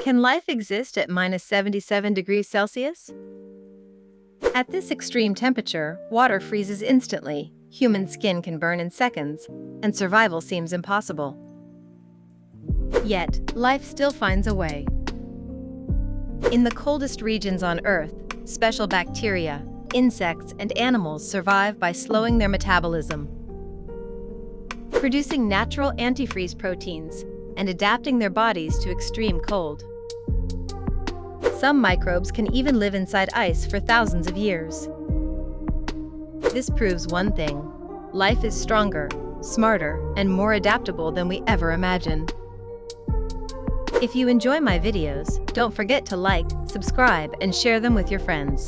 Can life exist at minus 77 degrees Celsius? At this extreme temperature, water freezes instantly, human skin can burn in seconds, and survival seems impossible. Yet, life still finds a way. In the coldest regions on Earth, special bacteria, insects, and animals survive by slowing their metabolism, producing natural antifreeze proteins, and adapting their bodies to extreme cold. Some microbes can even live inside ice for thousands of years. This proves one thing: life is stronger, smarter, and more adaptable than we ever imagined. If you enjoy my videos, don't forget to like, subscribe, and share them with your friends.